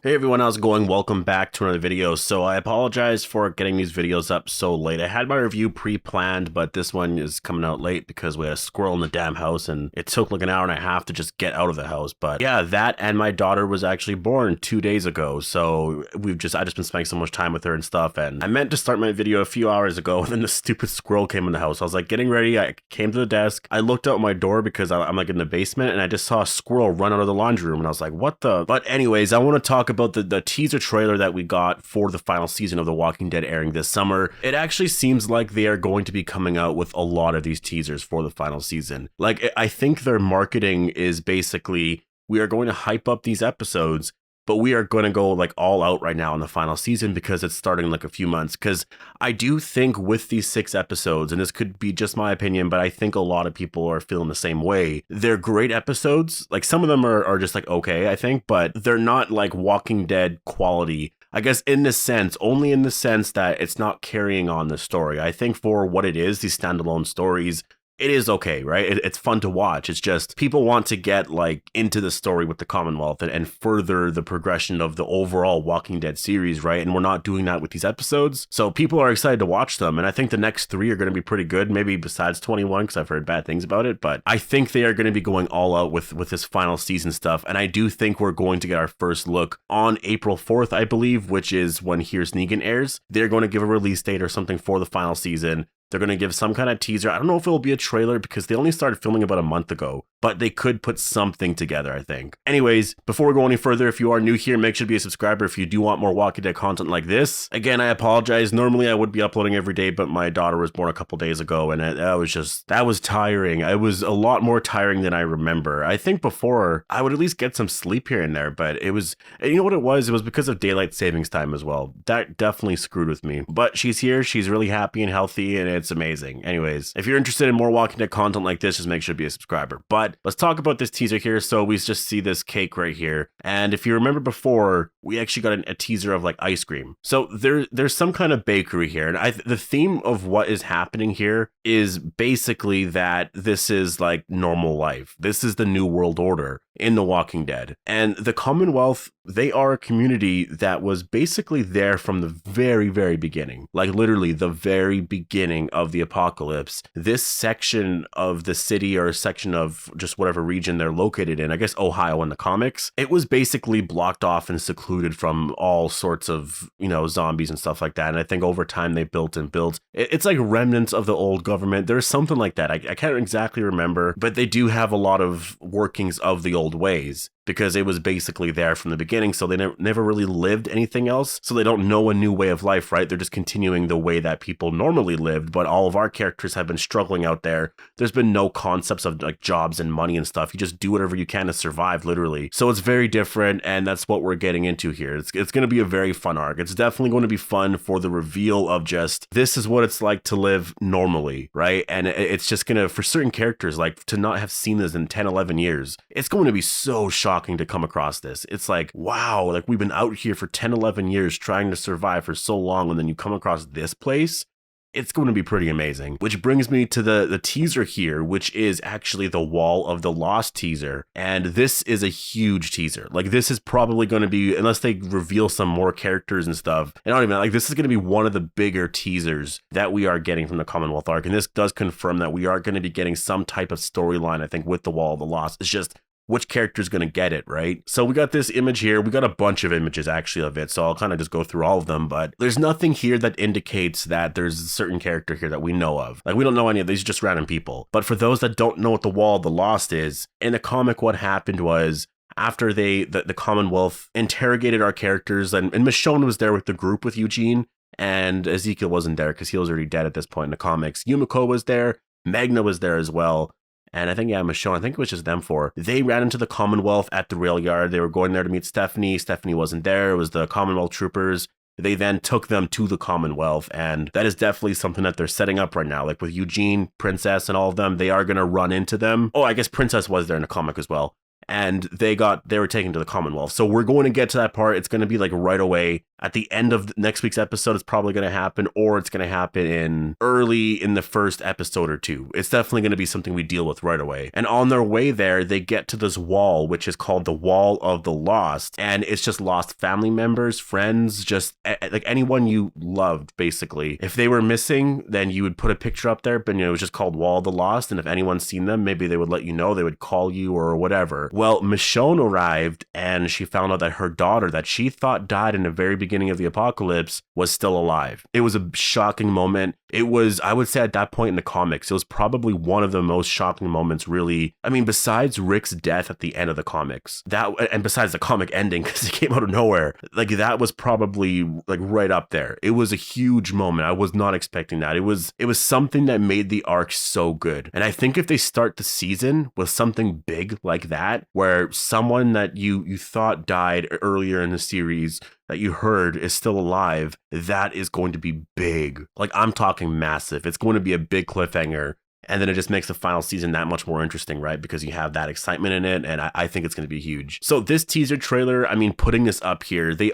Hey everyone, how's it going? Welcome back to another video. So I apologize for getting these videos up so late. I had my review pre-planned, but this one is coming out late because we had a squirrel in the damn house and it took like an hour and a half to just get out of the house. But yeah, that and my daughter was actually born 2 days ago. So I just been spending so much time with her and stuff. And I meant to start my video a few hours ago and then the stupid squirrel came in the house. I was like getting ready. I came to the desk. I looked out my door because I'm like in the basement and I just saw a squirrel run out of the laundry room and I was like, what the? But anyways, I want to talk about the teaser trailer that we got for the final season of The Walking Dead airing this summer. It actually seems like they are going to be coming out with a lot of these teasers for the final season. Like, I think their marketing is basically, we are going to hype up these episodes, but we are going to go like all out right now in the final season because it's starting in like a few months. Because I do think with these 6 episodes, and this could be just my opinion, but I think a lot of people are feeling the same way. They're great episodes. Like some of them are just like, okay, I think, but they're not like Walking Dead quality. I guess in the sense, only in the sense that it's not carrying on the story. I think for what it is, these standalone stories, it is okay, right? It's fun to watch. It's just people want to get like into the story with the Commonwealth and further the progression of the overall Walking Dead series, right? And we're not doing that with these episodes. So people are excited to watch them. And I think the next 3 are going to be pretty good, maybe besides 21, because I've heard bad things about it. But I think they are going to be going all out with this final season stuff. And I do think we're going to get our first look on April 4th, I believe, which is when Here's Negan airs. They're going to give a release date or something for the final season. They're going to give some kind of teaser. I don't know if it'll be a trailer because they only started filming about a month ago, but they could put something together, I think. Anyways, before we go any further, if you are new here, make sure to be a subscriber if you do want more Walking Dead content like this. Again, I apologize. Normally, I would be uploading every day, but my daughter was born a couple days ago, and that was tiring. It was a lot more tiring than I remember. I think before, I would at least get some sleep here and there, but it was, you know what it was? It was because of daylight savings time as well. That definitely screwed with me. But she's here. She's really happy and healthy, and it's amazing. Anyways, if you're interested in more Walking Dead content like this, just make sure to be a subscriber. But let's talk about this teaser here. So we just see this cake right here. And if you remember before, we actually got a teaser of like ice cream. So there's some kind of bakery here. And the theme of what is happening here is basically that this is like normal life. This is the new world order in The Walking Dead. And the Commonwealth, they are a community that was basically there from the very, very beginning. Like literally the very beginning of the apocalypse. This section of the city or a section of just whatever region they're located in, I guess Ohio in the comics, it was basically blocked off and secluded from all sorts of, zombies and stuff like that. And I think over time they built and built. It's like remnants of the old government. There's something like that. I can't exactly remember, but they do have a lot of workings of the old ways, because it was basically there from the beginning, so they never really lived anything else, so they don't know a new way of life, right? They're just continuing the way that people normally lived, but all of our characters have been struggling out there. There's been no concepts of like jobs and money and stuff. You just do whatever you can to survive, literally. So it's very different, and that's what we're getting into here. It's going to be a very fun arc. It's definitely going to be fun for the reveal of just, this is what it's like to live normally, right? And it's just going to, for certain characters, like to not have seen this in 10, 11 years, it's going to be so shocking to come across this. It's like, wow, like we've been out here for 10, 11 years trying to survive for so long, and then you come across this place. It's going to be pretty amazing. Which brings me to the teaser here, which is actually the Wall of the Lost teaser. And this is a huge teaser. Like this is probably going to be, unless they reveal some more characters and stuff, and I don't even, like this is going to be one of the bigger teasers that we are getting from the Commonwealth arc. And this does confirm that we are going to be getting some type of storyline, I think, with the Wall of the Lost. It's just, which character is going to get it, right? So we got this image here. We got a bunch of images actually of it, so I'll kind of just go through all of them, but there's nothing here that indicates that there's a certain character here that we know of. Like we don't know any of these, just random people. But for those that don't know what the Wall of the Lost is, in the comic what happened was, after the Commonwealth interrogated our characters, and Michonne was there with the group with Eugene, and Ezekiel wasn't there because he was already dead at this point in the comics. Yumiko was there, Magna was there as well. And I think, yeah, Michonne, I think it was just them 4. They ran into the Commonwealth at the rail yard. They were going there to meet Stephanie. Stephanie wasn't there. It was the Commonwealth troopers. They then took them to the Commonwealth. And that is definitely something that they're setting up right now. Like with Eugene, Princess, and all of them, they are going to run into them. Oh, I guess Princess was there in the comic as well. And they were taken to the Commonwealth. So we're going to get to that part. It's going to be like right away. at the end of next week's episode, it's probably going to happen, or it's going to happen in early in the first episode or two. It's definitely going to be something we deal with right away. And on their way there, they get to this wall, which is called the Wall of the Lost. And it's just lost family members, friends, just like anyone you loved, basically. If they were missing, then you would put a picture up there, but it was just called Wall of the Lost. And if anyone's seen them, maybe they would let you know, they would call you or whatever. Well, Michonne arrived and she found out that her daughter that she thought died in the very beginning of the apocalypse was still alive. It was a shocking moment. It was, I would say at that point in the comics, it was probably one of the most shocking moments, really. I mean, besides Rick's death at the end of the comics, and besides the comic ending, because it came out of nowhere, like that was probably like right up there. It was a huge moment. I was not expecting that. It was something that made the arc so good. And I think if they start the season with something big like that, where someone that you thought died earlier in the series that you heard is still alive, that is going to be big. Like, I'm talking massive. It's going to be a big cliffhanger. And then it just makes the final season that much more interesting, right? Because you have that excitement in it, and I think it's going to be huge. So this teaser trailer, I mean, putting this up here, they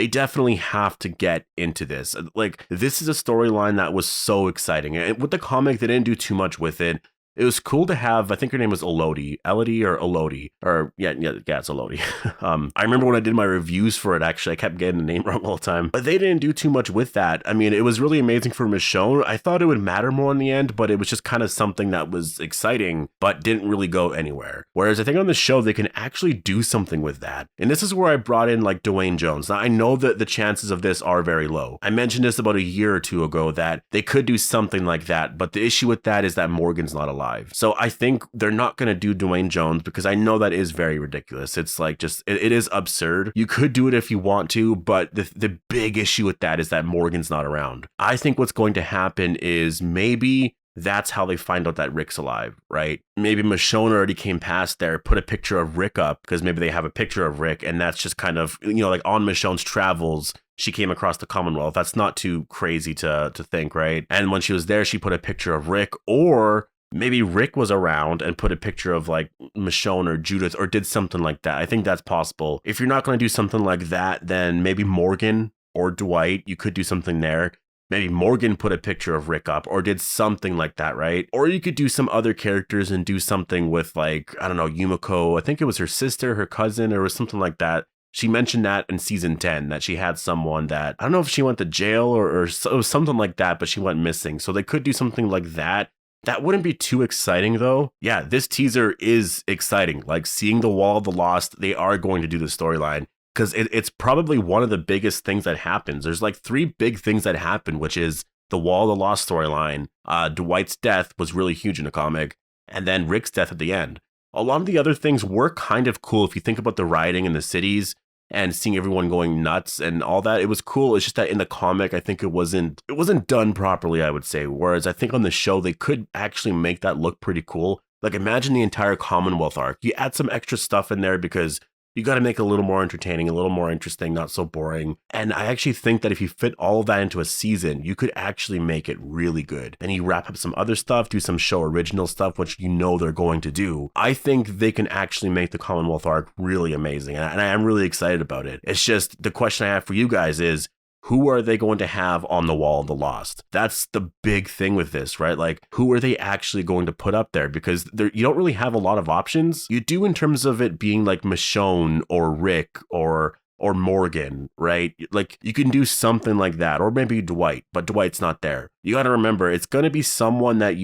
definitely have to get into this. Like, this is a storyline that was so exciting. And with the comic, they didn't do too much with it. It was cool to have, I think her name was Elodie or Elodie, or yeah, it's Elodie. I remember when I did my reviews for it, actually, I kept getting the name wrong all the time, but they didn't do too much with that. I mean, it was really amazing for Michonne. I thought it would matter more in the end, but it was just kind of something that was exciting, but didn't really go anywhere. Whereas I think on the show, they can actually do something with that. And this is where I brought in like Dwayne Jones. Now, I know that the chances of this are very low. I mentioned this about a year or two ago that they could do something like that, but the issue with that is that Morgan's not alive. So I think they're not going to do Dwayne Jones because I know that is very ridiculous. It's like it is absurd. You could do it if you want to, but the big issue with that is that Morgan's not around. I think what's going to happen is maybe that's how they find out that Rick's alive, right? Maybe Michonne already came past there, put a picture of Rick up because maybe they have a picture of Rick, and that's just kind of, like on Michonne's travels, she came across the Commonwealth. That's not too crazy to think, right? And when she was there, she put a picture of Rick, or maybe Rick was around and put a picture of like Michonne or Judith or did something like that. I think that's possible. If you're not going to do something like that, then maybe Morgan or Dwight, you could do something there. Maybe Morgan put a picture of Rick up or did something like that, right? Or you could do some other characters and do something with like, I don't know, Yumiko. I think it was her sister, her cousin, or something like that. She mentioned that in season 10, that she had someone that, I don't know if she went to jail or it was something like that, but she went missing. So they could do something like that. That wouldn't be too exciting though. Yeah, this teaser is exciting. Like seeing the Wall of the Lost, they are going to do the storyline because it's probably one of the biggest things that happens. There's like 3 big things that happen, which is the Wall of the Lost storyline. Dwight's death was really huge in the comic, and then Rick's death at the end. A lot of the other things were kind of cool if you think about the rioting in the cities and seeing everyone going nuts and all that. It was cool. It's just that in the comic, I think it wasn't done properly, I would say. Whereas I think on the show, they could actually make that look pretty cool. Like imagine the entire Commonwealth arc. You add some extra stuff in there because you got to make it a little more entertaining, a little more interesting, not so boring. And I actually think that if you fit all of that into a season, you could actually make it really good. And you wrap up some other stuff, do some show original stuff, which they're going to do. I think they can actually make the Commonwealth arc really amazing. And I am really excited about it. It's just the question I have for you guys is, who are they going to have on the Wall of the Lost? That's the big thing with this, right? Like, who are they actually going to put up there? Because you don't really have a lot of options. You do in terms of it being like Michonne or Rick or Morgan, right? Like, you can do something like that, or maybe Dwight, but Dwight's not there. You got to remember, it's going to be someone that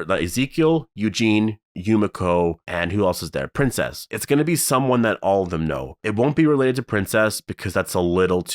Ezekiel, Eugene, Yumiko, and who else is there? Princess. It's going to be someone that all of them know. It won't be related to Princess because that's a little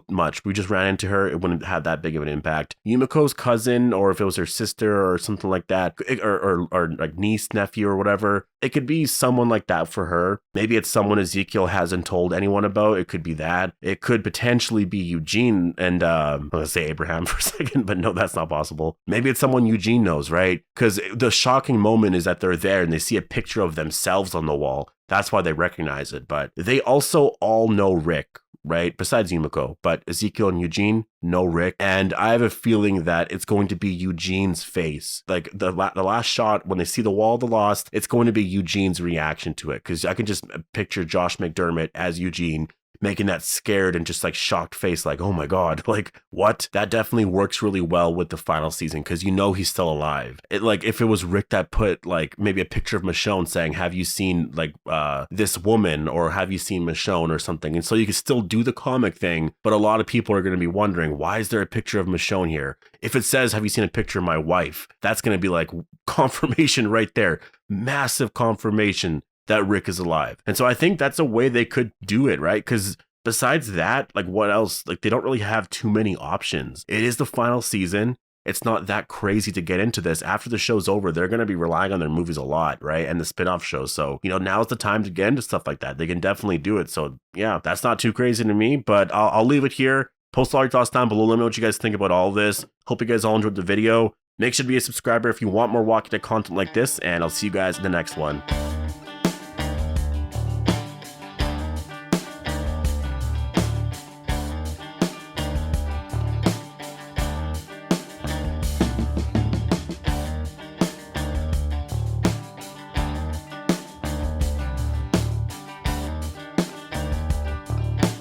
much. We just ran into her. It wouldn't have that big of an impact. Yumiko's cousin, or if it was her sister or something like that, or like niece, nephew, or whatever, it could be someone like that for her. Maybe it's someone Ezekiel hasn't told anyone about. It could be that. It could potentially be Eugene and, I'm going to say Abraham for a second, but no, that's not possible. Maybe it's someone Eugene knows, right? Because the shocking moment is that they're there and they see a picture of themselves on the wall. That's why they recognize it. But they also all know Rick, right? Besides Yumiko, but Ezekiel and Eugene know Rick. And I have a feeling that it's going to be Eugene's face. Like the last shot, when they see the Wall of the Lost, it's going to be Eugene's reaction to it. Because I can just picture Josh McDermott as Eugene making that scared and just like shocked face, like, oh my God, like what? That definitely works really well with the final season because you know he's still alive. It like if it was Rick that put like maybe a picture of Michonne saying, have you seen like this woman, or have you seen Michonne or something? And so you can still do the comic thing, but a lot of people are going to be wondering, why is there a picture of Michonne here? If it says, have you seen a picture of my wife? That's going to be like confirmation right there. Massive confirmation that Rick is alive. And so I think that's a way they could do it, right? Because besides that, like what else? Like they don't really have too many options. It is the final season. It's not that crazy to get into this. After the show's over, they're going to be relying on their movies a lot, right? And the spin-off shows. So, you know, now's the time to get into stuff like that. They can definitely do it. So yeah, that's not too crazy to me, but I'll leave it here. Post all your thoughts down below. Let me know what you guys think about all of this. Hope you guys all enjoyed the video. Make sure to be a subscriber if you want more Walking Dead content like this, and I'll see you guys in the next one.